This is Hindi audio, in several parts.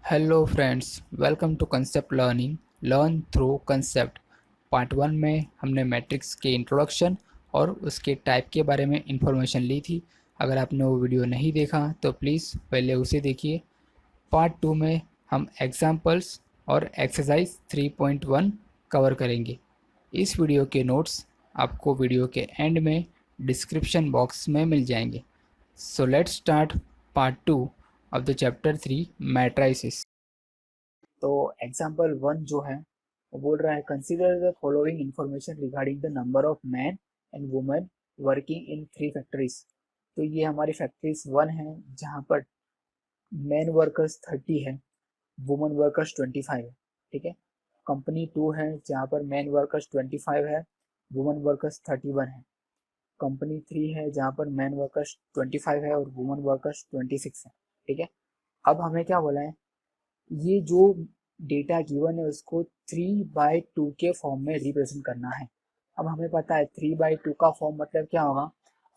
Hello friends, welcome to concept learning. Learn through concept. Part one में हमने मैट्रिक्स के इंट्रोडक्शन और उसके टाइप के बारे में इंफॉर्मेशन ली थी। अगर आपने वो वीडियो नहीं देखा तो प्लीज़ पहले उसे देखिए। पार्ट टू में हम एग्जाम्पल्स और एक्सरसाइज 3.1 कवर करेंगे। इस वीडियो के नोट्स आपको वीडियो के एंड में डिस्क्रिप्शन बॉक्स में मिल जाएंगे। So let's start part two of the chapter 3 matrices. तो एग्जाम्पल वन जो है वो बोल रहा है consider the following information regarding the number of man and women working in three factories. तो ये हमारी फैक्ट्रीज वन है जहाँ पर मैन वर्कर्स 30 है, वुमेन वर्कर्स 25 है। ठीक है। कंपनी टू है जहाँ पर मैन वर्कर्स 25 है, वुमेन वर्कर्स 31 है। कंपनी थ्री है जहाँ पर मैन वर्कर्स 25 है और वुमेन वर्कर्स 26 है। ठीक है। अब हमें क्या बोला है, ये जो डेटा गिवन है उसको 3/2 के फॉर्म में रिप्रेजेंट करना है। अब हमें पता है 3/2 का फॉर्म मतलब क्या होगा,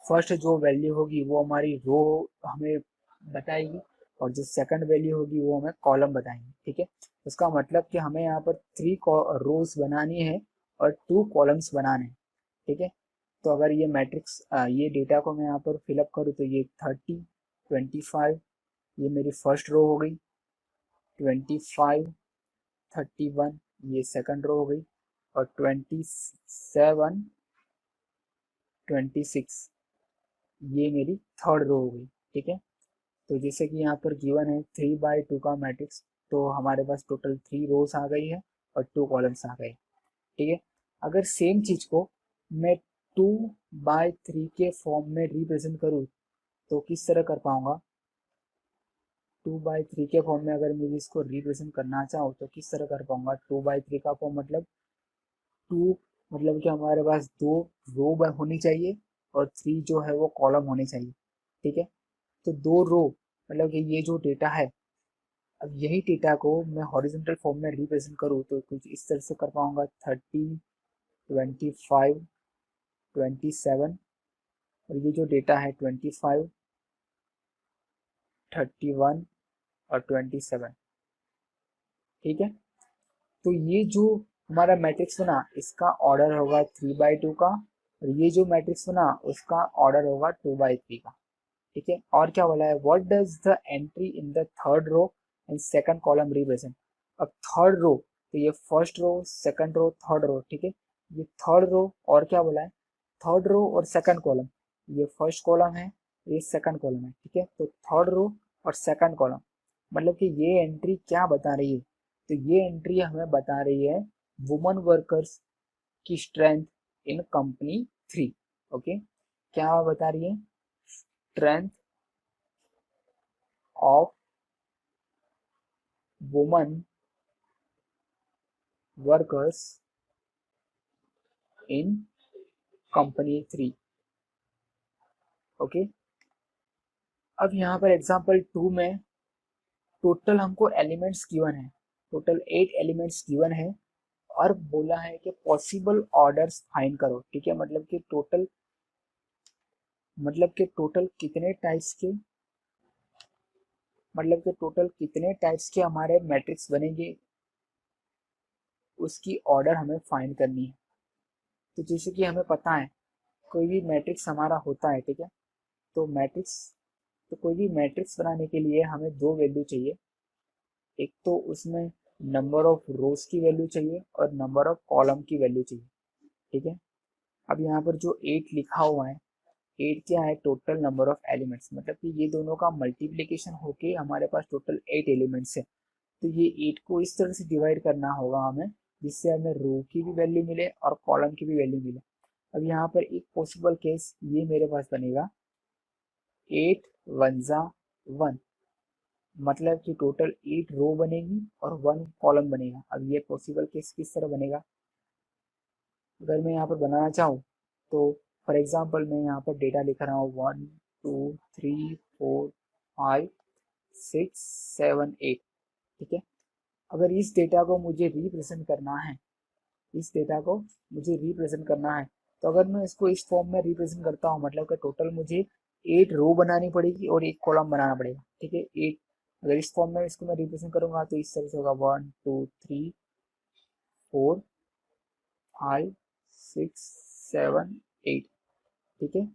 फर्स्ट जो वैल्यू होगी वो हमारी रो हमें बताएगी और जो सेकंड वैल्यू होगी वो हमें कॉलम बताएंगे। ठीक है। उसका मतलब कि हमें यहाँ पर 3 रोज बनानी है और 2 कॉलम्स बनाने हैं। ठीक है। तो अगर ये मैट्रिक्स ये डेटा को मैं यहाँ पर फिलअप करूँ तो ये 30, 25 ये मेरी फर्स्ट रो हो गई, 25, 31 ये सेकंड रो हो गई और 27, 26 ये मेरी थर्ड रो हो गई। ठीक है। तो जैसे कि यहाँ पर गिवन है 3/2 का मैट्रिक्स, तो हमारे पास टोटल 3 रोज आ गई है और 2 कॉलम्स आ गए। ठीक है। अगर सेम चीज को मैं 2/3 के फॉर्म में रिप्रेजेंट करूँ तो किस तरह कर पाऊंगा। 2/3 के फॉर्म में अगर मुझे इसको रिप्रेजेंट करना चाहूँ तो किस तरह कर पाऊंगा। 2/3 का फॉर्म मतलब 2 मतलब कि हमारे पास 2 रो होनी चाहिए और 3 जो है वो कॉलम होने चाहिए। ठीक है। तो 2 रो मतलब कि ये जो डेटा है, अब यही डेटा को मैं हॉरिजॉन्टल फॉर्म में रिप्रेजेंट करूँ तो कुछ इस तरह से कर पाऊंगा। 30, 25, 27 और ये जो डेटा है 25, 31 और 27। ठीक है। तो ये जो हमारा मैट्रिक्स बना इसका ऑर्डर होगा 3/2 का और ये जो मैट्रिक्स बना उसका ऑर्डर होगा 2/3 का। ठीक है। और क्या बोला है, what does the entry in the third row and second column represent. अब थर्ड रो तो ये first row, second row, third row. ठीक है। ये थर्ड रो और क्या बोला है, थर्ड रो और सेकंड कॉलम, ये फर्स्ट कॉलम है, ये सेकंड कॉलम है। ठीक है। तो थर्ड रो और सेकंड कॉलम मतलब कि ये एंट्री क्या बता रही है, तो ये एंट्री हमें बता रही है वुमन वर्कर्स की strength in company three. Okay. क्या बता रही है, strength of woman workers in company three. Okay. अब यहाँ पर एग्जांपल टू में टोटल हमको एलिमेंट्स गिवन है, टोटल 8 एलिमेंट्स गिवन है और बोला है कि पॉसिबल ऑर्डर्स फाइंड करो। ठीक है। मतलब कि टोटल कितने टाइप्स के, मतलब कि टोटल कितने टाइप्स के हमारे मैट्रिक्स बनेंगे उसकी ऑर्डर हमें फाइंड करनी है। तो जैसे कि हमें पता है कोई भी मैट्रिक्स हमारा होता है। ठीक है। तो मैट्रिक्स, तो कोई भी मैट्रिक्स बनाने के लिए हमें 2 वैल्यू चाहिए। एक तो उसमें नंबर ऑफ रोज की वैल्यू चाहिए और नंबर ऑफ कॉलम की वैल्यू चाहिए। ठीक है। अब यहाँ पर जो 8 लिखा हुआ है, 8 क्या है, टोटल नंबर ऑफ एलिमेंट्स, मतलब कि ये दोनों का मल्टीप्लीकेशन होके हमारे पास टोटल 8 एलिमेंट्स है। तो ये 8 को इस तरह से डिवाइड करना होगा हमें जिससे हमें रो की भी वैल्यू मिले और कॉलम की भी वैल्यू मिले। अब यहाँ पर एक पॉसिबल केस ये मेरे पास बनेगा, 8 1 जा 1, मतलब कि टोटल 8 रो बनेगी और 1 कॉलम बनेगा। अब ये पॉसिबल केस किस तरह बनेगा, अगर मैं यहाँ पर बनाना चाहूँ तो फॉर एग्जाम्पल मैं यहाँ पर डेटा लिख रहा हूँ 1 2 3 4 5 6 7 8। ठीक है। अगर इस डेटा को मुझे रिप्रेजेंट करना है, इस डेटा को मुझे रिप्रेजेंट करना है तो अगर मैं इसको इस फॉर्म में रिप्रेजेंट करता हूँ मतलब कि टोटल मुझे 8 रो बनानी पड़ेगी और 1 कॉलम बनाना पड़ेगा। ठीक है। 8 अगर इस फॉर्म में इसको मैं रिप्रेजेंट करूंगा तो इस तरह से होगा 1 2 3 4 5 6 7 8। ठीक है,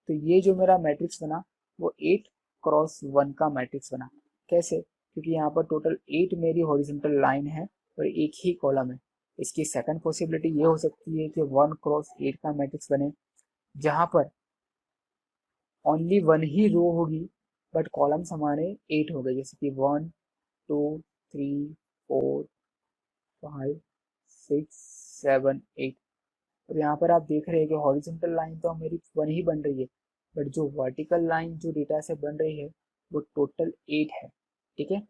तो ये जो मेरा मैट्रिक्स बना वो 8x1 का मैट्रिक्स बना। कैसे? क्योंकि यहाँ पर टोटल 8 मेरी हॉरिजॉन्टल लाइन है और एक ही कॉलम है। इसकी सेकंड पॉसिबिलिटी ये हो सकती है कि 1x8 का मैट्रिक्स बने, जहाँ पर ओनली वन ही रो होगी बट कॉलम्स हमारे 8 हो गए, जैसे कि 1 2 3 4 5 6 7 8। और यहाँ पर आप देख रहे हैं कि हॉरिजॉन्टल लाइन तो मेरी वन ही बन रही है, बट जो वर्टिकल लाइन जो डेटा से बन रही है वो टोटल 8 है। ठीक है,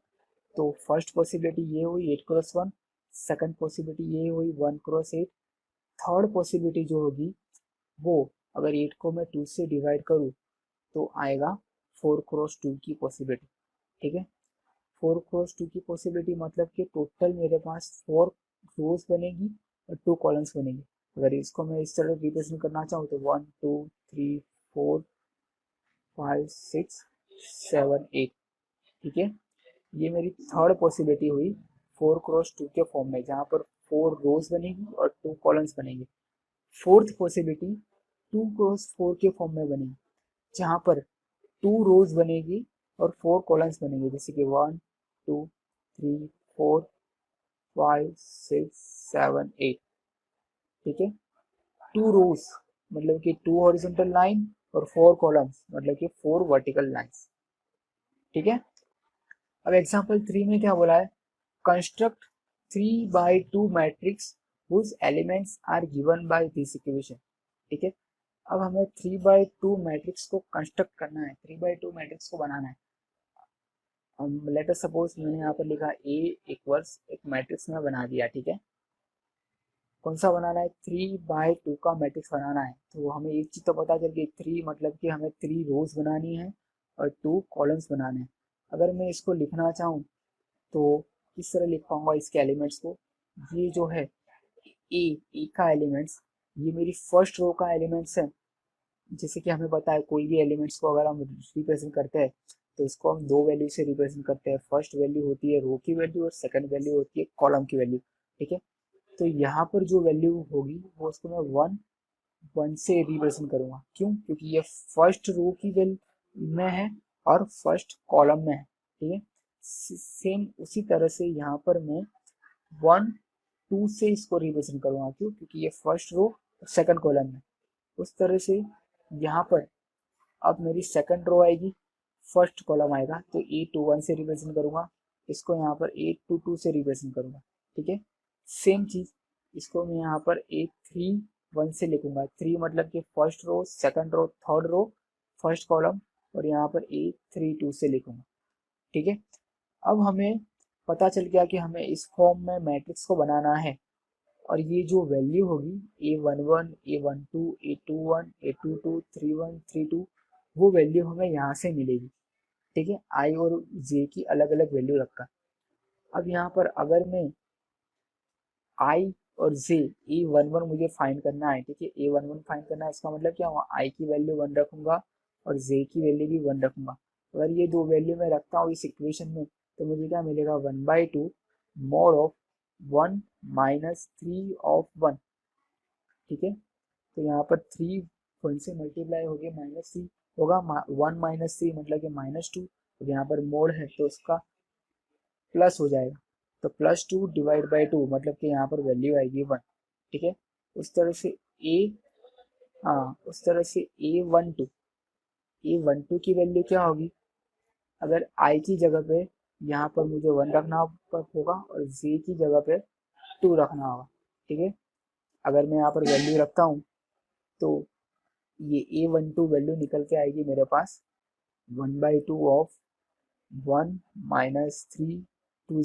तो फर्स्ट पॉसिबिलिटी ये हुई 8x1, सेकंड पॉसिबिलिटी ये हुई 1x8, थर्ड पॉसिबिलिटी जो होगी वो अगर 8 को मैं 2 से डिवाइड करूँ तो आएगा 4x2 की पॉसिबिलिटी। ठीक है, 4x2 की पॉसिबिलिटी मतलब कि टोटल मेरे पास 4 रोज बनेगी और 2 कॉलम्स बनेंगे। अगर इसको मैं इस तरह रिप्रेजेंट करना चाहूँ तो 1 2 3 4 5 6 7 8। ठीक है, ये मेरी थर्ड पॉसिबिलिटी हुई 4x2 के फॉर्म में, जहाँ पर 4 रोज बनेगी और 2 कॉलम्स बनेंगे। फोर्थ पॉसिबिलिटी 2x4 के फॉर्म में बनेगी, जहाँ पर 2 रोज बनेगी और 4 कॉलम्स बनेंगे, जैसे कि 1 2 3 4 5 6 7 8। ठीक है, 2 रोज मतलब कि 2 हॉरिजॉन्टल लाइन और 4 कॉलम्स मतलब कि 4 वर्टिकल लाइंस। ठीक है, अब एग्जांपल 3 में क्या बोला है, construct 3x2 matrix whose elements are given by this equation। ठीक है, अब हमें 3x2 मैट्रिक्स को कंस्ट्रक्ट करना है, 3x2 मैट्रिक्स को बनाना है। लेट अस सपोज मैंने यहाँ पर लिखा A इक्वल्स एक मैट्रिक्स में बना दिया। ठीक है, कौन सा बनाना है, 3x2 का मैट्रिक्स बनाना है। तो हमें एक चीज तो पता चल गई, 3 मतलब कि हमें 3 रोज बनानी है और 2 कॉलम्स बनाने हैं। अगर मैं इसको लिखना चाहूँ तो किस तरह लिख पाऊंगा इसके एलिमेंट्स को, ये जो है ए का एलिमेंट्स, ये मेरी फर्स्ट रो का एलिमेंट्स है। जैसे कि हमें पता है कोई भी एलिमेंट्स को अगर हम रिप्रेजेंट करते हैं तो इसको हम दो वैल्यू से रिप्रेजेंट करते हैं। फर्स्ट वैल्यू होती है रो की वैल्यू और सेकंड वैल्यू होती है कॉलम की वैल्यू। ठीक है, तो यहाँ पर जो वैल्यू होगी वो उसको मैं 1 से रिप्रेजेंट करूंगा। क्यों? क्योंकि ये फर्स्ट रो की वैल्यू में है और फर्स्ट कॉलम में है। ठीक है, सेम उसी तरह से यहाँ पर मैं 1 2 से इसको रिप्रेजेंट करूंगा। क्यों? क्योंकि ये फर्स्ट रो और सेकंड कॉलम में। उस तरह से यहाँ पर अब मेरी सेकंड रो आएगी, फर्स्ट कॉलम आएगा तो A21 से रिप्रेजेंट करूंगा, इसको यहाँ पर A22 से रिप्रेजेंट करूंगा। ठीक है, सेम चीज इसको मैं यहाँ पर A31 से लिखूंगा। 3 मतलब कि first row, second row, third row, first column, और यहाँ पर A32 से लिखूंगा। ठीक है, अब हमें पता चल गया कि हमें इस फॉर्म में मैट्रिक्स को बनाना है और ये जो वैल्यू होगी A11 A12 A21 A22 31 32, वो वैल्यू हमें यहाँ से मिलेगी। ठीक है, आई और जे की अलग अलग वैल्यू रखकर। अब यहाँ पर अगर मैं आई और जे A11 मुझे फाइंड करना है, ठीक है, A11 फाइंड करना है, इसका मतलब क्या हुआ, आई की वैल्यू 1 रखूंगा और जे की वैल्यू भी 1 रखूंगा। अगर ये दो वैल्यू मैं रखता हूँ इस इक्वेशन में तो मुझे क्या मिलेगा, 1/2 mod ऑफ 1 माइनस 3 ऑफ 1। ठीक है, तो यहाँ पर 3 1 से मल्टीप्लाई हो गया -3 होगा, 1 माइनस 3 मतलब कि -2। तो यहाँ पर मोड है तो उसका प्लस हो जाएगा, तो +2/2 मतलब कि यहाँ पर वैल्यू आएगी 1। ठीक है, उस तरह से ए उस तरह से A12 की वैल्यू क्या होगी, अगर आई की जगह पे यहाँ पर मुझे 1 रखना होगा और जे की जगह पे 2 रखना होगा। ठीक है, अगर मैं यहाँ पर वैल्यू रखता हूँ तो ये A12 वैल्यू निकल के आएगी मेरे पास 1/2 of 1 minus 3 2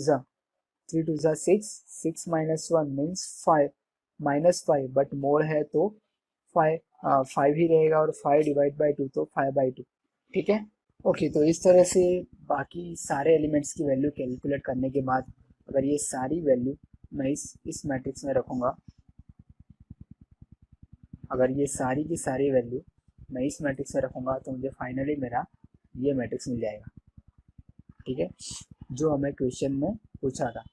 6 6 minus 1 means 5 -5, but mode है तो 5 ही रहेगा और 5/2 तो 5/2। ठीक है, ओके, तो इस तरह से बाकी सारे एलिमेंट्स की वैल्यू कैलकुलेट करने के बाद अगर ये सारी वैल्यू मैं इस मैट्रिक्स में रखूँगा, अगर ये सारी की सारी वैल्यू मैं इस मैट्रिक्स में रखूँगा तो मुझे फाइनली मेरा ये मैट्रिक्स मिल जाएगा। ठीक है, जो हमें क्वेश्चन में पूछा था।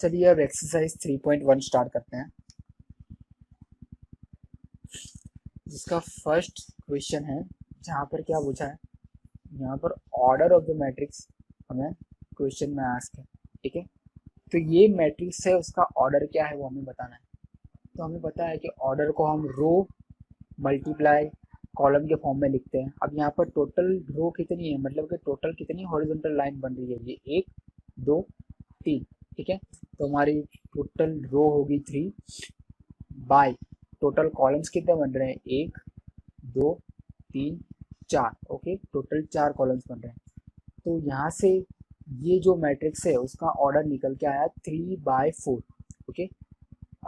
चलिए अब एक्सरसाइज 3.1 स्टार्ट करते हैं, जिसका फर्स्ट क्वेश्चन है, जहाँ पर क्या पूछा है, यहाँ पर ऑर्डर ऑफ द मैट्रिक्स हमें क्वेश्चन में आस्क है। ठीक है, तो ये मैट्रिक्स है, उसका ऑर्डर क्या है वो हमें बताना है। तो हमें पता है कि ऑर्डर को हम रो मल्टीप्लाई कॉलम के फॉर्म में लिखते हैं। अब यहाँ पर टोटल रो कितनी है, मतलब कि टोटल कितनी हॉरिजॉन्टल लाइन बन रही है, ये 1 2 3। ठीक है, तो हमारी टोटल रो होगी 3 बाय टोटल कॉलम्स कितने बन रहे हैं, 1 2 3 4। ओके, टोटल 4 कॉलम्स बन रहे हैं। तो यहाँ से ये जो मैट्रिक्स है उसका ऑर्डर निकल के आया 3/4। ओके,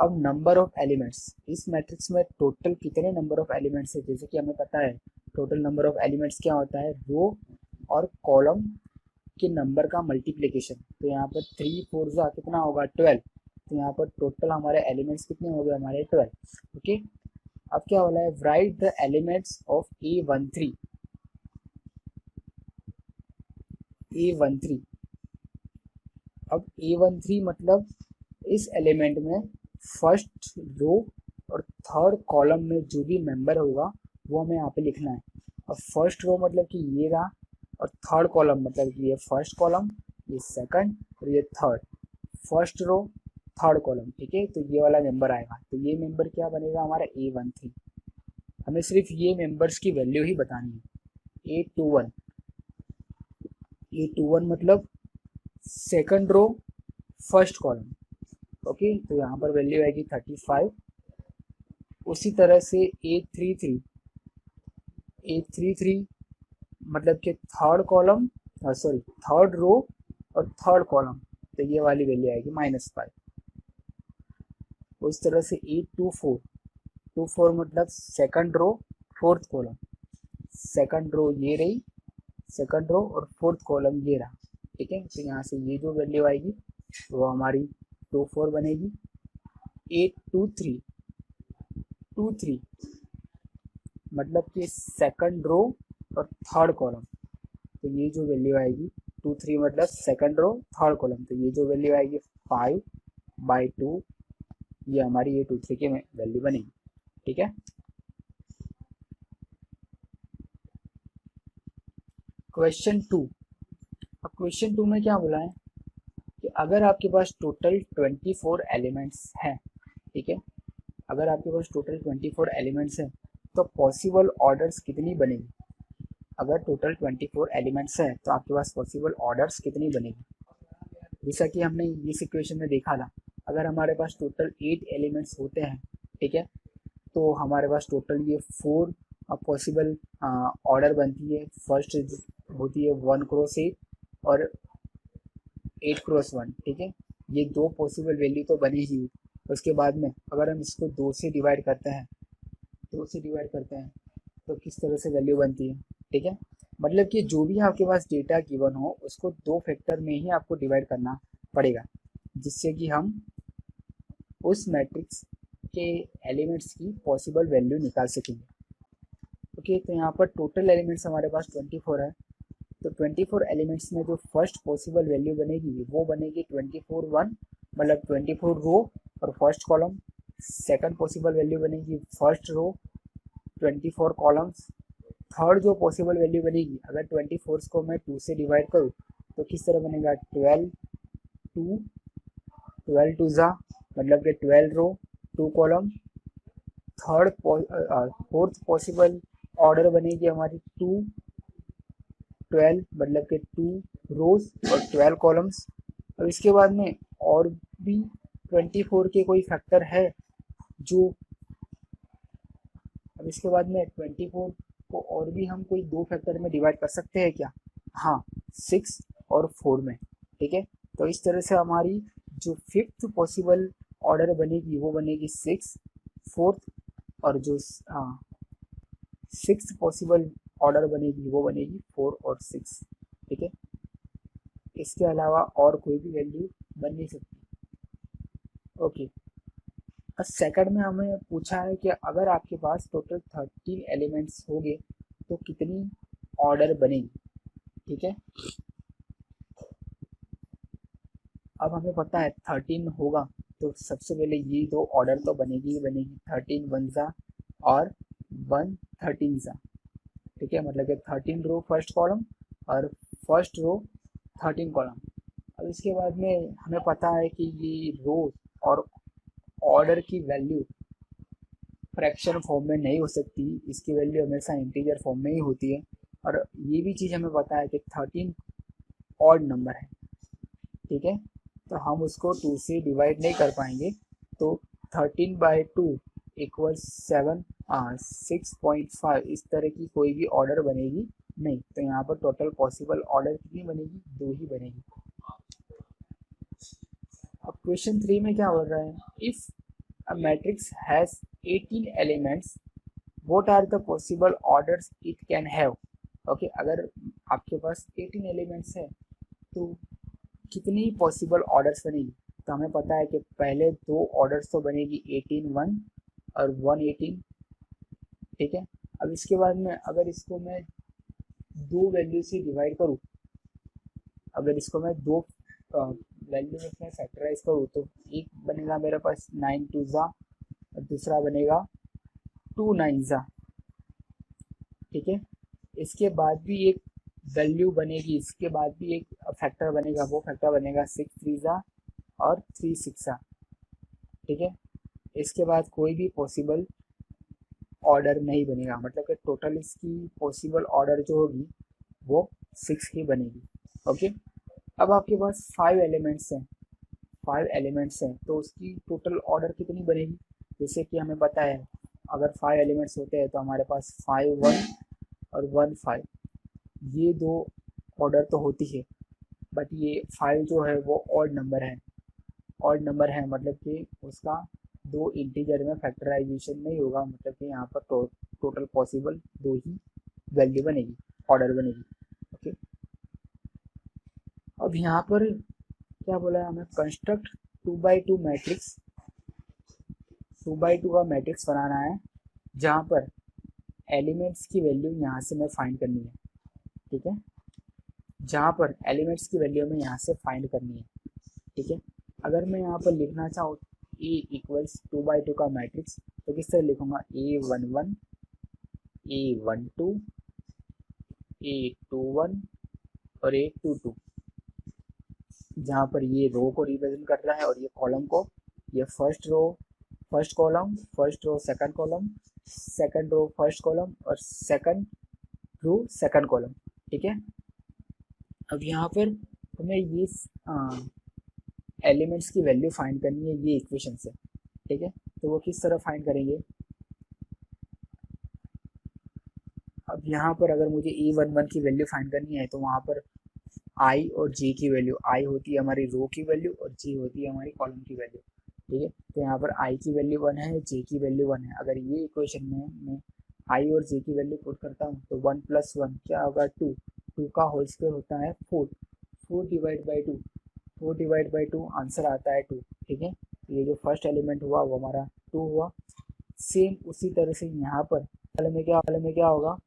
अब नंबर ऑफ एलिमेंट्स, इस मैट्रिक्स में टोटल कितने नंबर ऑफ एलिमेंट्स है, जैसे कि हमें पता है टोटल नंबर ऑफ एलिमेंट्स क्या होता है, रो और कॉलम के नंबर का मल्टीप्लिकेशन। तो यहाँ पर 3 4 जा कितना होगा 12, तो यहाँ पर टोटल हमारे एलिमेंट्स कितने हो गए, हमारे 12। ओके, अब क्या बोला है, right the elements of A13। A13, अब A13 मतलब इस एलिमेंट में फर्स्ट रो और थर्ड कॉलम में जो भी मेंबर होगा वो हमें यहाँ पे लिखना है। अब फर्स्ट रो मतलब कि ये रहा, और थर्ड कॉलम मतलब कि ये फर्स्ट कॉलम, ये सेकंड और ये third. First row third column, ठीक है, तो ये वाला मेंबर आएगा, तो ये मेंबर क्या बनेगा हमारा A13। हमें सिर्फ ये मेंबर्स की वैल्यू ही बतानी है। A21 मतलब second row first column. Okay, तो यहाँ पर वैल्यू आएगी 35। उसी तरह से A33 मतलब कि third column, sorry third row और थर्ड कॉलम, तो ये वाली वैल्यू आएगी -5। उस तरह से A24 मतलब second row fourth column, second row ये रही, सेकंड रो और फोर्थ कॉलम ये रहा। ठीक है, तो यहाँ से ये जो वैल्यू आएगी वो हमारी 24 बनेगी। 823 मतलब कि सेकंड रो और थर्ड कॉलम, तो ये जो वैल्यू आएगी 23 मतलब सेकंड रो थर्ड कॉलम, तो ये जो वैल्यू आएगी 5/2, ये हमारी A23 की वैल्यू बनेगी। ठीक है, क्वेश्चन 2। अब क्वेश्चन 2 में क्या बोला है कि अगर आपके पास टोटल 24 एलिमेंट्स हैं, ठीक है, अगर आपके पास टोटल 24 एलिमेंट्स हैं तो पॉसिबल ऑर्डर्स कितनी बनेगी। अगर टोटल 24 एलिमेंट्स हैं तो आपके पास पॉसिबल ऑर्डर्स कितनी बनेगी। जैसा कि हमने इस इक्वेशन में देखा था, अगर हमारे पास टोटल 8 एलिमेंट्स होते हैं, ठीक है, तो हमारे पास टोटल ये 4 पॉसिबल ऑर्डर बनती है। फर्स्ट होती है 1 क्रॉस 8 और 8 क्रॉस 1। ठीक है, ये दो पॉसिबल वैल्यू तो बनेगी। उसके बाद में अगर हम इसको 2 से डिवाइड करते हैं, 2 से डिवाइड करते हैं तो किस तरह से वैल्यू बनती है। ठीक है, मतलब कि जो भी आपके पास डेटा गिवन हो उसको 2 फैक्टर में ही आपको डिवाइड करना पड़ेगा, जिससे कि हम उस मैट्रिक्स के एलिमेंट्स की पॉसिबल वैल्यू निकाल सकेंगे। ओके, तो यहाँ पर टोटल एलिमेंट्स हमारे पास 24 है, तो 24 एलिमेंट्स में जो फर्स्ट पॉसिबल वैल्यू बनेगी वो बनेगी 24/1 मतलब 24 रो और first column. Second possible value बनेगी फर्स्ट रो 24 कॉलम्स। थर्ड जो पॉसिबल वैल्यू बनेगी, अगर 24 को मैं 2 से डिवाइड करूँ तो किस तरह बनेगा, 12 टू ज़ा मतलब कि 12 रो 2 column. Third fourth possible order बनेगी हमारी 12 मतलब कि 2 रोज और 12 कॉलम्स। अब इसके बाद में और भी 24 के कोई फैक्टर है जो, अब इसके बाद में 24 को और भी हम कोई 2 फैक्टर में डिवाइड कर सकते हैं क्या, हाँ 6 और 4 में। ठीक है, तो इस तरह से हमारी जो फिफ्थ पॉसिबल ऑर्डर बनेगी वो बनेगी 6 फोर्थ, और जो सिक्स पॉसिबल ऑर्डर बनेगी वो बनेगी 4 और 6। ठीक है, इसके अलावा और कोई भी वैल्यू बन नहीं सकती। ओके, अब सेकंड में हमें पूछा है कि अगर आपके पास टोटल 13 एलिमेंट्स होंगे तो कितनी ऑर्डर बनेगी। ठीक है, अब हमें पता है 13 होगा, तो सबसे पहले ये दो ऑर्डर तो बनेगी ही बनेगी, 13 वन ज़ा और 1 13 ज़ा। ठीक है, मतलब कि 13 रो फर्स्ट कॉलम और फर्स्ट रो 13 कॉलम। अब इसके बाद में हमें पता है कि ये रो और ऑर्डर की वैल्यू फ्रैक्शन फॉर्म में नहीं हो सकती, इसकी वैल्यू हमेशा इंटीजर फॉर्म में ही होती है। और ये भी चीज़ हमें पता है कि 13 ऑड नंबर है। ठीक है, तो हम उसको 2 से डिवाइड नहीं कर पाएंगे, तो 13/2 इक्वल 6.5 इस तरह की कोई भी ऑर्डर बनेगी नहीं। तो यहाँ पर टोटल पॉसिबल ऑर्डर कितनी बनेगी, 2 ही बनेगी। अब क्वेश्चन 3 में क्या बोल रहा है, if a matrix has 18 elements what are the possible orders it can have. Okay, अगर आपके पास 18 एलिमेंट्स है तो कितनी पॉसिबल ऑर्डर्स बनेगी। तो हमें पता है कि पहले दो ऑर्डर्स तो बनेगी 18 1 और 118। ठीक है, अब इसके बाद में अगर इसको मैं दो वैल्यू से डिवाइड करूँ, अगर इसको मैं दो वैल्यू में इसमें फैक्टराइज करूँ, तो एक बनेगा मेरे पास 9 2 ज़ा और दूसरा बनेगा 2 9 ज़ा। ठीक है, इसके बाद भी एक वैल्यू बनेगी, इसके बाद भी एक फैक्टर बनेगा, वो फैक्टर बनेगा 6 3 ज़ा और 3 6 ज़ा। ठीक है, इसके बाद कोई भी पॉसिबल ऑर्डर नहीं बनेगा, मतलब कि टोटल इसकी पॉसिबल ऑर्डर जो होगी वो 6 ही बनेगी। ओके, अब आपके पास 5 एलिमेंट्स हैं, 5 एलिमेंट्स हैं तो उसकी टोटल ऑर्डर कितनी बनेगी। जैसे कि हमें पता है अगर 5 एलिमेंट्स होते हैं तो हमारे पास 5 1 और 1 5, ये दो ऑर्डर तो होती है, बट ये 5 जो है वो ऑड नंबर है। ऑड नंबर है मतलब कि उसका दो इंटीजर में फैक्टराइजेशन नहीं होगा, मतलब कि यहाँ पर टोटल पॉसिबल दो ही वैल्यू बनेगी, ऑर्डर बनेगी। ओके, अब यहाँ पर क्या बोला है हमें, कंस्ट्रक्ट 2x2 मैट्रिक्स, 2x2 का मैट्रिक्स बनाना है जहाँ पर एलिमेंट्स की वैल्यू यहाँ से मैं फाइंड करनी है। ठीक है, जहाँ पर एलिमेंट्स की वैल्यू में यहाँ से फाइंड करनी है। ठीक है, अगर मैं यहाँ पर लिखना चाहूँ ए इक्वल्स 2x2 का मैट्रिक्स, तो किस तरह लिखूंगा, A11 A12 A21 और A22, जहाँ पर ये रो को रिप्रेजेंट कर रहा है और ये कॉलम को, ये first row first column, first row second column, second row first column और सेकंड रो सेकंड कॉलम। ठीक है, अब यहाँ पर हमें ये एलिमेंट्स की वैल्यू फाइंड करनी है ये इक्वेशन से। ठीक है, तो वो किस तरह फाइंड करेंगे, अब यहाँ पर अगर मुझे A11 की वैल्यू फाइंड करनी है तो वहाँ पर आई और जे की वैल्यू, आई होती है हमारी रो की वैल्यू और जे होती है हमारी कॉलम की वैल्यू। ठीक है, तो यहाँ पर आई की वैल्यू 1 है, जे की वैल्यू 1 है। अगर ये इक्वेशन में मैं आई और जे की वैल्यू पुट करता हूँ तो 1 + 1 क्या होगा, 2, 2 का होल स्क्वायर होता है 4, 4 divide by 2, 4 divide by 2 answer आता है 2। ठीक है, ये जो फर्स्ट एलिमेंट हुआ वो हमारा 2 हुआ। सेम उसी तरह से यहाँ पर वाले में क्या होगा,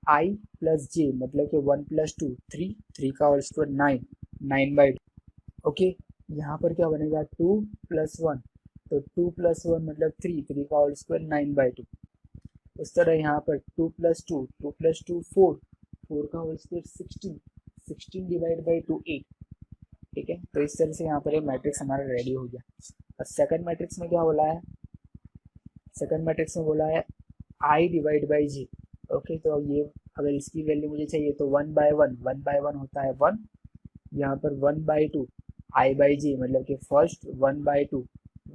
आई प्लस जे मतलब कि 1 + 2 3, 3 का होल स्क्वायर 9, 9/2। ओके, यहाँ पर क्या बनेगा 2 + 1, तो 2 + 1 मतलब 3, 3 का होल स्क्वायर 9/2। उस तरह यहाँ पर 2 + 2, 2 + 2 4, 4 का होल स्क्वायर 16, 16 डिवाइड बाई 2 8। ठीक है, तो इस तरह से यहाँ पर एक मैट्रिक्स हमारा रेडी हो गया। और सेकंड मैट्रिक्स में क्या बोला है, सेकंड मैट्रिक्स में बोला है i divide by g. Okay, तो ये अगर इसकी वैल्यू मुझे चाहिए तो 1/1, 1/1 होता है 1, यहाँ पर 1/2 आई बाई जी मतलब कि फर्स्ट 1/2,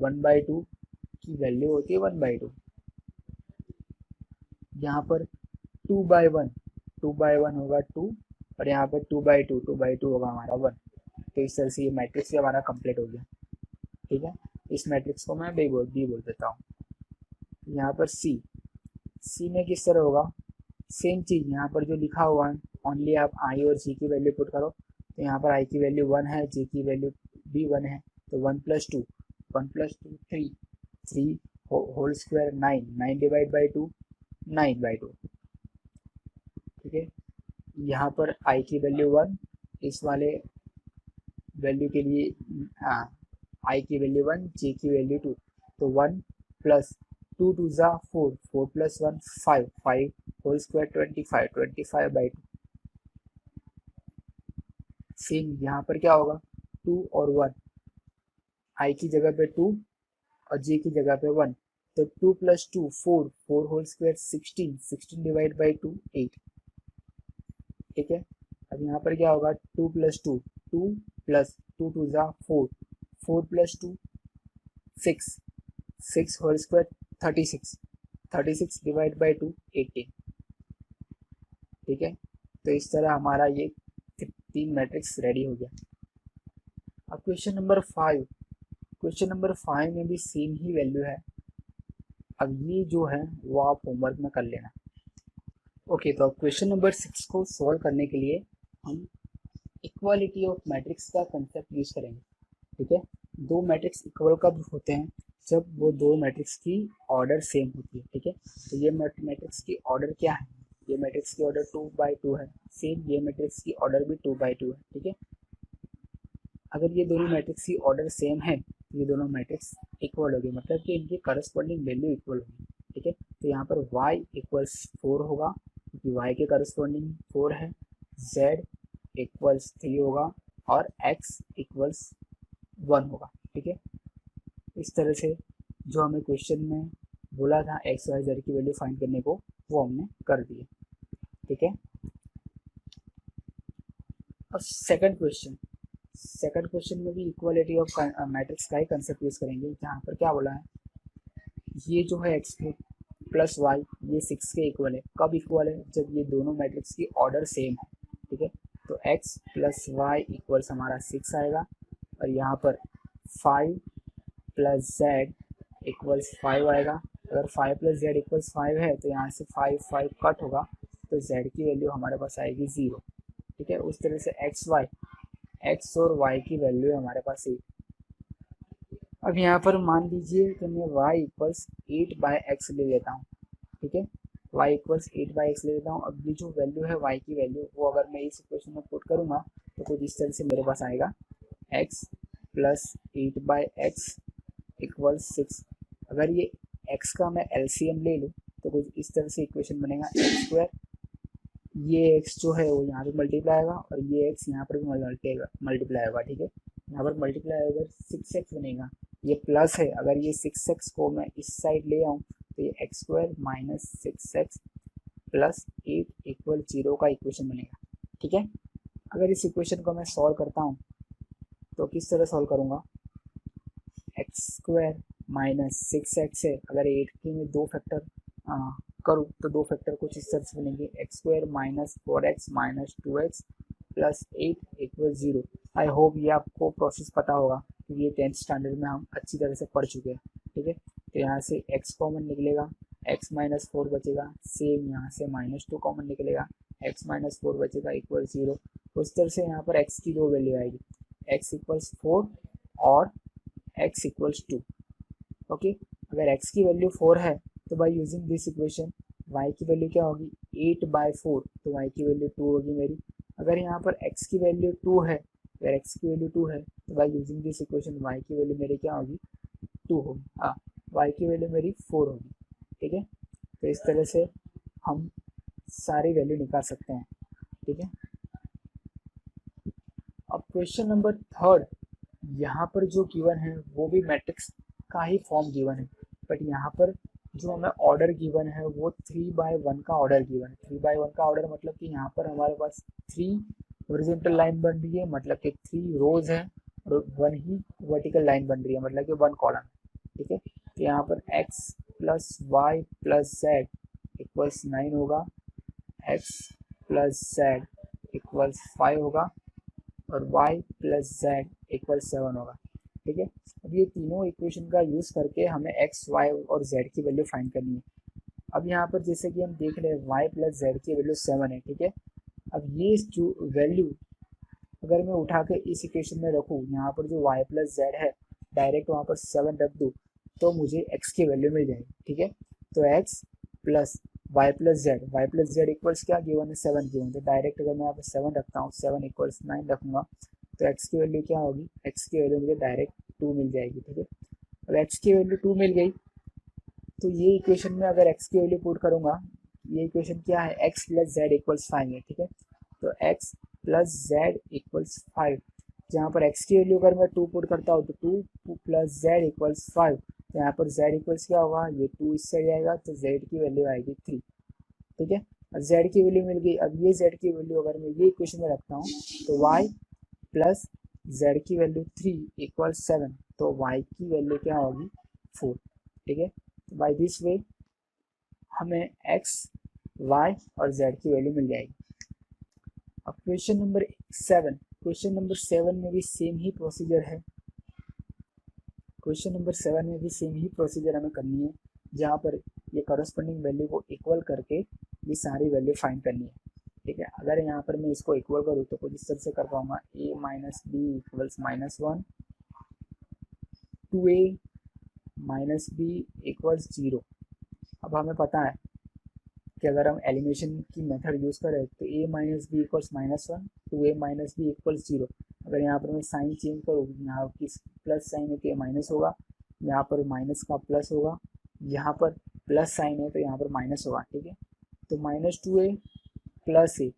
1/2 की वैल्यू होती है 1/2। यहाँ पर 2/1, 2/1 होगा 2 और यहाँ पर 2/2, 2/2 होगा हमारा 1। तो इस तरह से ये मैट्रिक्स भी हमारा कंप्लीट हो गया। ठीक है, इस मैट्रिक्स को मैं बी बोल देता हूँ। यहाँ पर सी में किस तरह होगा, सेम चीज़ यहाँ पर जो लिखा हुआ है, ओनली आप आई और जी की वैल्यू पुट करो। तो यहाँ पर आई की वैल्यू 1 है, जी की वैल्यू भी 1 है, तो 1 + 2, 1 + 2 3, 3 होल स्क्वायर 9, 9 डिवाइड बाई 2 9/2। ठीक है। यहाँ पर आई की वैल्यू 1, इस वाले वैल्यू के लिए आई की वैल्यू 1, जे की वैल्यू 2, तो 1 प्लस 2 टू ज़ा 4, 4 प्लस 1 5, 5 होल स्क्वायर 25, 25/2। सेम यहाँ पर क्या होगा, 2 और 1, आई की जगह पे 2 और जे की जगह पे 1, तो 2 plus 2 4, 4 whole square 16, 16 divide by 2 8। ठीक है। अब यहाँ पर क्या होगा, 2 प्लस 2 2 प्लस 2 टू ज़ा 4, 4 plus 2 6, 6 whole square 36, 36 divide by 2 18। ठीक है। तो इस तरह हमारा ये 3 मैट्रिक्स रेडी हो गया। अब क्वेश्चन नंबर 5, क्वेश्चन नंबर 5 में भी सेम ही वैल्यू है। अब ये जो है वो आप होमवर्क में कर लेना। ओके, तो अब क्वेश्चन नंबर 6 को सॉल्व करने के लिए हम इक्वालिटी ऑफ मैट्रिक्स का कंसेप्ट यूज करेंगे। ठीक है। दो मैट्रिक्स इक्वल कब होते हैं, जब वो दो मैट्रिक्स की ऑर्डर सेम होती है। ठीक है। तो ये मैट्रिक्स की ऑर्डर क्या है, ये मैट्रिक्स की ऑर्डर 2/2 है, सेम ये मैट्रिक्स की ऑर्डर भी 2/2 है। ठीक है। अगर ये दोनों मैट्रिक्स की ऑर्डर सेम है, ये दोनों मैट्रिक्स इक्वल होगी, मतलब कि इनकी करस्पॉन्डिंग वैल्यू इक्वल होगी। ठीक है। तो यहाँ पर y इक्वल्स 4 होगा, क्योंकि y के करस्पॉन्डिंग 4 है, z इक्वल्स 3 होगा और x इक्वल्स 1 होगा। ठीक है। इस तरह से जो हमें क्वेश्चन में बोला था एक्स वाई जेड की वैल्यू फाइंड करने को, वो हमने कर दिया। ठीक है। अब सेकंड क्वेश्चन, सेकंड क्वेश्चन में भी इक्वालिटी ऑफ मैट्रिक्स का ही कंसेप्ट यूज करेंगे। जहाँ पर क्या बोला है, ये जो है एक्स प्लस वाई ये 6 के इक्वल है। कब इक्वल है, जब ये दोनों मैट्रिक्स की ऑर्डर सेम है। ठीक है। तो एक्स प्लस वाई इक्वल्स हमारा 6 आएगा, और यहाँ पर 5 प्लस जेड इक्वल्स 5 आएगा। अगर 5 प्लस जेड इक्वल्स 5 है, तो यहाँ से 5 5 कट होगा, तो जेड की वैल्यू हमारे पास आएगी 0। ठीक है। उस तरह से एक्स और वाई की वैल्यू है हमारे पास 8। अब यहाँ पर मान लीजिए कि मैं y इक्वल्स 8/x ले लेता हूँ। ठीक है। y इक्वल्स 8/x ले लेता हूँ। अब ये जो वैल्यू है y की वैल्यू, वो अगर मैं इस इक्वेशन में पुट करूँगा तो कुछ इस तरह से मेरे पास आएगा, x प्लस 8/x इक्वल्स 6। अगर ये x का मैं LCM ले लूँ तो कुछ इस तरह से इक्वेशन बनेगा, x², ये x जो है वो यहाँ पे मल्टीप्लाई होगा और ये x यहाँ पर भी मल्टीप्लाई होगा। ठीक है। यहाँ पर मल्टीप्लाई होगा 6x बनेगा, ये प्लस है, अगर ये 6x को मैं इस साइड ले आऊँ तो ये x² minus 6x plus 8 equal 0 का इक्वेशन बनेगा। ठीक है। अगर इस इक्वेशन को मैं सॉल्व करता हूँ तो किस तरह सॉल्व करूँगा, x² माइनस 6x है, अगर 8 के मैं 2 फैक्टर करूँ तो 2 फैक्टर कुछ इस तरह से बनेंगे, x² minus 4x minus 2x plus 8 equal 0। I hope ये आपको प्रोसेस पता होगा, क्योंकि ये 10th स्टैंडर्ड में हम अच्छी तरह से पढ़ चुके हैं। ठीक है। तो यहाँ से x कॉमन निकलेगा, x माइनस 4 बचेगा, सेम यहाँ से -2 कॉमन निकलेगा, x माइनस 4 बचेगा इक्वल 0। उस तरह से यहाँ पर x की दो वैल्यू आएगी, x इक्वल्स 4 और x इक्वल्स 2। ओके। अगर x की वैल्यू 4 है तो by using this equation y की वैल्यू क्या होगी, 8/4, तो y की वैल्यू 2 होगी मेरी। अगर यहाँ पर x की वैल्यू 2 है, अगर x की वैल्यू 2 है तो by using this equation y की वैल्यू मेरी क्या होगी, 2 होगी। हाँ, y की वैल्यू मेरी 4 होगी। ठीक है। तो इस तरह से हम सारी वैल्यू निकाल सकते हैं। ठीक है। अब क्वेश्चन नंबर 3, यहाँ पर जो गिवन है वो भी मैट्रिक्स का ही फॉर्म गिवन है, बट यहाँ पर जो हमें ऑर्डर गिवन है वो 3/1 का ऑर्डर गिवन है। 3/1 का ऑर्डर मतलब कि यहाँ पर हमारे पास 3 हॉरिजॉन्टल लाइन बन रही है, मतलब कि 3 रोज है, और 1 ही वर्टिकल लाइन बन रही है, मतलब कि 1 कॉलम। ठीक है। तो यहाँ पर x plus y plus z equals 9 होगा, x प्लस जेड इक्वल्स 5 होगा, और y प्लस जेड इक्वल 7 होगा। ठीक है। अब ये तीनों इक्वेशन का यूज़ करके हमें x, y और z की वैल्यू फाइंड करनी है। अब यहाँ पर जैसे कि हम देख रहे हैं y प्लस जेड की वैल्यू 7 है। ठीक है। अब ये जो वैल्यू अगर मैं उठा के इस इक्वेशन में रखूँ, यहाँ पर जो y प्लस जेड है डायरेक्ट वहाँ पर 7 रख दूँ तो मुझे x की वैल्यू मिल जाएगी। ठीक है। तो x plus y plus z equals क्या गिवन है 7 गिवन, तो डायरेक्ट अगर मैं यहाँ पे 7 रखता हूँ 7 इक्वल्स 9 रखूंगा तो x की वैल्यू क्या होगी, x की वैल्यू मुझे डायरेक्ट 2 मिल जाएगी। ठीक है, अब x की वैल्यू 2 मिल गई तो ये इक्वेशन में अगर x की वैल्यू पुट करूंगा, ये इक्वेशन क्या है, x प्लस जेड इक्वल्स 5 है। ठीक है, तो x प्लस जेड इक्वल्स 5, जहाँ पर x की वैल्यू अगर मैं 2 पुट करता हूँ तो 2 प्लस जेड इक्वल्स 5, तो यहाँ पर z इक्वल्स क्या होगा, ये 2 इससे जाएगा तो z की वैल्यू आएगी 3। ठीक है, z की वैल्यू मिल गई। अब ये z की वैल्यू अगर मैं ये इक्वेशन में रखता हूँ तो y प्लस z की वैल्यू 3 इक्वल 7, तो y की वैल्यू क्या होगी 4। ठीक है, तो बाय दिस वे हमें x, y और z की वैल्यू मिल जाएगी। अब क्वेश्चन नंबर 7 में भी सेम ही प्रोसीजर है। क्वेश्चन नंबर 7 में भी सेम ही प्रोसीजर हमें करनी है, जहाँ पर ये करस्पॉन्डिंग वैल्यू को इक्वल करके ये सारी वैल्यू फाइंड करनी है। ठीक है, अगर यहाँ पर मैं इसको इक्वल करूँ तो कुछ इस तरह से कर पाऊंगा, a minus b equals -1, 2a minus b equals 0। अब हमें पता है कि अगर हम एलिमिनेशन की मेथड यूज़ करें तो a minus b equals -1, 2a minus b equals 0। अगर यहाँ पर मैं साइन चेंज करूँ, यहाँ की प्लस साइन है तो ये माइनस होगा, यहाँ पर माइनस का प्लस होगा, यहाँ पर प्लस साइन है तो यहाँ पर माइनस होगा। ठीक है, तो -2a प्लस ए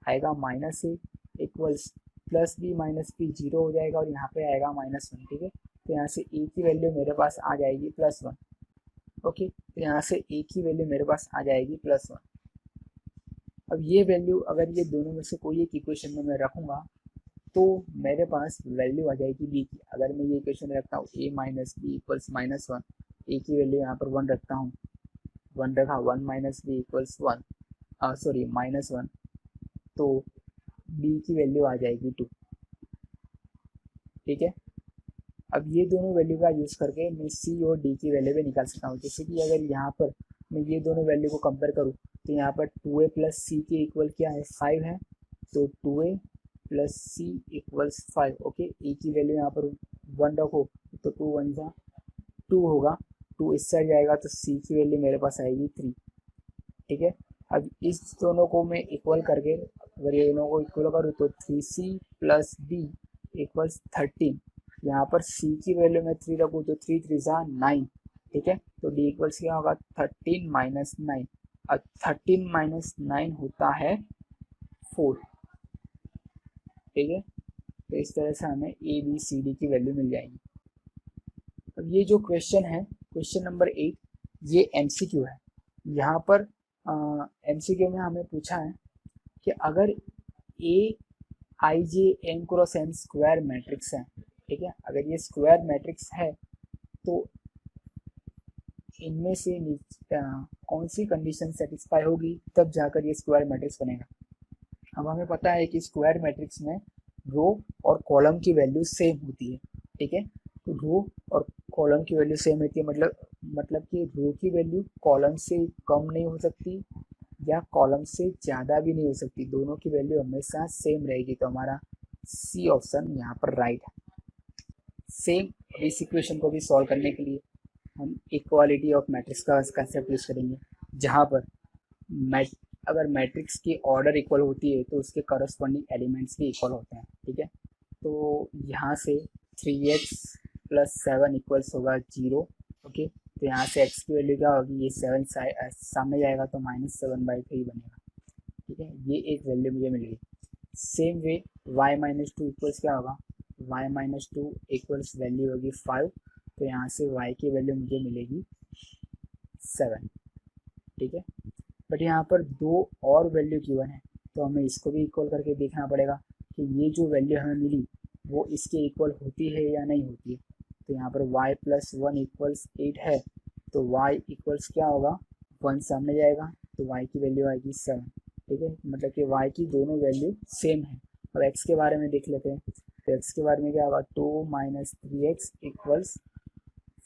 आएगा -a equals plus b minus b 0 हो जाएगा और यहाँ पे आएगा -1। ठीक है, तो यहाँ से a की वैल्यू मेरे पास आ जाएगी +1। ओके, तो यहाँ से a की वैल्यू मेरे पास आ जाएगी +1। अब ये वैल्यू अगर ये दोनों में से कोई एक इक्वेशन में मैं रखूँगा तो मेरे पास वैल्यू आ जाएगी b की। अगर मैं ये इक्वेशन रखता हूँ a minus b equals -1, a की वैल्यू यहाँ पर 1 रखता हूँ, 1 रखा, 1 माइनस बी इक्वल्स 1, सॉरी -1, तो b की वैल्यू आ जाएगी 2। ठीक है, अब ये दोनों वैल्यू का यूज़ करके मैं c और d की वैल्यू भी निकाल सकता हूँ। जैसे कि अगर यहाँ पर मैं ये दोनों वैल्यू को कंपेयर करूँ तो यहाँ पर 2a प्लस सी के इक्वल क्या है, 5 है, तो 2a प्लस सी इक्वल्स 5। ओके, ए की वैल्यू यहाँ पर 1 रखो तो 2 1 जा 2 होगा, 2 इस साइड जाएगा तो c की वैल्यू मेरे पास आएगी 3। ठीक है, अब इस दोनों को मैं इक्वल करके अगर ये दोनों को इक्वल करूँ तो 3c प्लस b इक्वल्स 13। यहाँ पर c की वैल्यू में 3 रखूँ तो 3 3 जा 9। ठीक है, तो d इक्वल्स क्या होगा 13 माइनस 9। अब 13 माइनस 9 होता है 4। ठीक है, तो इस तरह से हमें a b c d की वैल्यू मिल जाएगी। अब ये जो क्वेश्चन है, क्वेश्चन नंबर 8, ये MCQ है। यहाँ पर MCQ में हमें पूछा है कि अगर A I J M cross N square matrix है, ठीक है, अगर ये स्क्वायर मैट्रिक्स है तो इनमें से कौन सी कंडीशन सेटिस्फाई होगी तब जाकर ये स्क्वायर मैट्रिक्स बनेगा। अब हमें पता है कि स्क्वायर मैट्रिक्स में रो और कॉलम की वैल्यू सेम होती है। ठीक है, तो रो और कॉलम की वैल्यू सेम होती है, मतलब कि रो की वैल्यू कॉलम से कम नहीं हो सकती या कॉलम से ज़्यादा भी नहीं हो सकती, दोनों की वैल्यू हमेशा सेम रहेगी। तो हमारा सी ऑप्शन यहाँ पर राइट है। सेम इस इक्वेशन को भी सॉल्व करने के लिए हम इक्वालिटी ऑफ मैट्रिक्स का कंसेप्ट यूज़ करेंगे, जहाँ पर अगर मैट्रिक्स की ऑर्डर इक्वल होती है तो उसके करस्पॉन्डिंग एलिमेंट्स भी इक्वल होते हैं। ठीक है, तो यहाँ से 3x प्लस 7 इक्वल्स होगा 0। ओके, तो यहाँ से x की वैल्यू क्या होगी, ये 7 सामने जाएगा तो -7/3 बनेगा। ठीक है, ये एक वैल्यू मुझे मिल गई। Same way y minus 2 equals क्या होगा, y माइनस 2 इक्वल्स वैल्यू होगी 5, तो यहाँ से y की वैल्यू मुझे मिलेगी 7। ठीक है, बट यहाँ पर दो और वैल्यू गिवन है तो हमें इसको भी इक्वल करके देखना पड़ेगा कि ये जो वैल्यू हमें मिली वो इसके इक्वल होती है या नहीं होती है। तो यहाँ पर y प्लस 1 इक्वल्स 8 है, तो y इक्वल्स क्या होगा, 1 सामने जाएगा तो y की वैल्यू आएगी 7। ठीक है, मतलब कि y की दोनों वैल्यू सेम है। अब x के बारे में देख लेते हैं, तो x के बारे में क्या होगा, 2 माइनस 3x इक्वल्स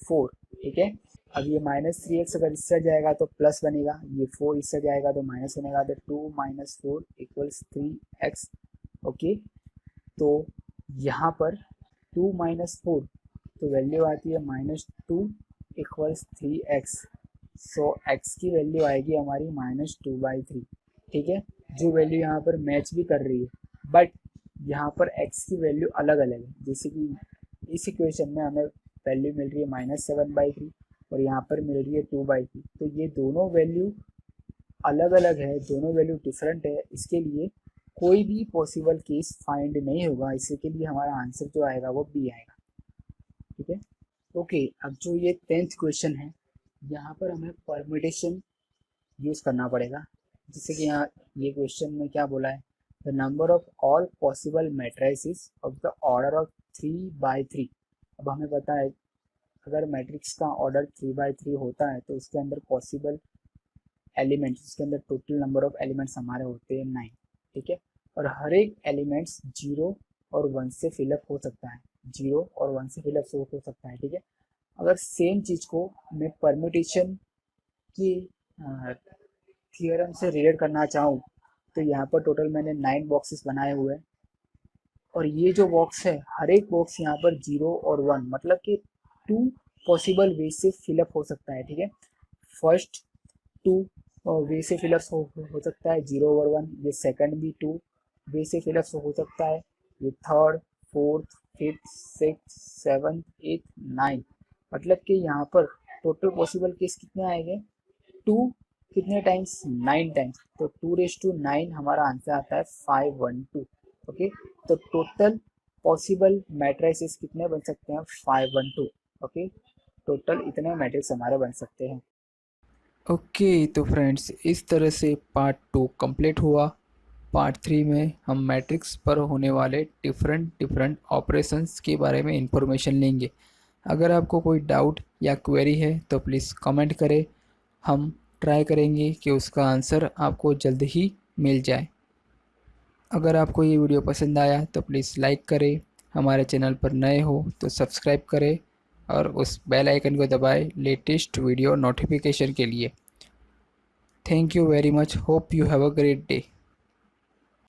4। ठीक है, अब ये -3x अगर इससे जाएगा तो प्लस बनेगा, ये 4 इससे जाएगा तो माइनस बनेगा, तो 2 माइनस 4 इक्वल्स 3x। ओके, तो यहाँ पर 2 माइनस 4 तो वैल्यू आती है -2 इक्वल्स 3x। सो x की वैल्यू आएगी हमारी -2/3, ठीक है, जो वैल्यू यहाँ पर मैच भी कर रही है, बट यहाँ पर x की वैल्यू अलग अलग है। जैसे कि इस इक्वेशन में हमें वैल्यू मिल रही है -7/3 और यहाँ पर मिल रही है 2/3, तो ये दोनों वैल्यू अलग अलग है, दोनों वैल्यू डिफरेंट है, इसके लिए कोई भी पॉसिबल केस फाइंड नहीं होगा। इसके लिए हमारा आंसर जो आएगा वो बी आएगा, ठीक है। ओके, अब जो ये 10th क्वेश्चन है, यहाँ पर हमें परम्यूटेशन यूज़ करना पड़ेगा। जैसे कि यहाँ ये क्वेश्चन में क्या बोला है, the number of all possible matrices of the order of 3/3। अब हमें पता है अगर मैट्रिक्स का ऑर्डर 3/3 होता है तो उसके अंदर पॉसिबल एलिमेंट्स, उसके अंदर टोटल नंबर ऑफ एलिमेंट्स हमारे होते हैं 9, ठीक है, और हर एक एलिमेंट्स 0 और 1 से फिलअप हो सकता है, 0 और 1 से फिलअप हो सकता है, ठीक है। अगर सेम चीज़ को मैं परम्यूटेशन की थियरम से रिलेट करना चाहूँ तो यहाँ पर टोटल मैंने 9 बॉक्सेस बनाए हुए हैं, और ये जो बॉक्स है हर एक बॉक्स यहाँ पर 0 और 1 मतलब कि 2 पॉसिबल वे से फिलअप हो सकता है, ठीक है। फर्स्ट 2 वे से फिलअप हो सकता है, 0 और 1, ये सेकंड भी 2 वे से फिलअप हो सकता है, ये third, fourth, fifth, six, seven, eight, 9, मतलब कि यहाँ पर टोटल पॉसिबल केस कितने आएंगे, 2 कितने टाइम्स, 9 टाइम्स, तो 2⁹ हमारा आंसर आता है 512। ओके, तो टोटल पॉसिबल मैट्रिसेस कितने बन सकते हैं, 512। ओके, टोटल इतने मैट्रिक्स हमारे बन सकते हैं। ओके, तो फ्रेंड्स इस तरह से पार्ट 2 कंप्लीट हुआ। पार्ट 3 में हम मैट्रिक्स पर होने वाले डिफरेंट ऑपरेशंस के बारे में इंफॉर्मेशन लेंगे। अगर आपको कोई डाउट या क्वेरी है तो प्लीज़ कमेंट करें, हम ट्राई करेंगे कि उसका आंसर आपको जल्द ही मिल जाए। अगर आपको ये वीडियो पसंद आया तो प्लीज़ लाइक करें, हमारे चैनल पर नए हो तो सब्सक्राइब करें और उस बेल आइकन को दबाएं लेटेस्ट वीडियो नोटिफिकेशन के लिए। Thank you very much, hope you have a great day.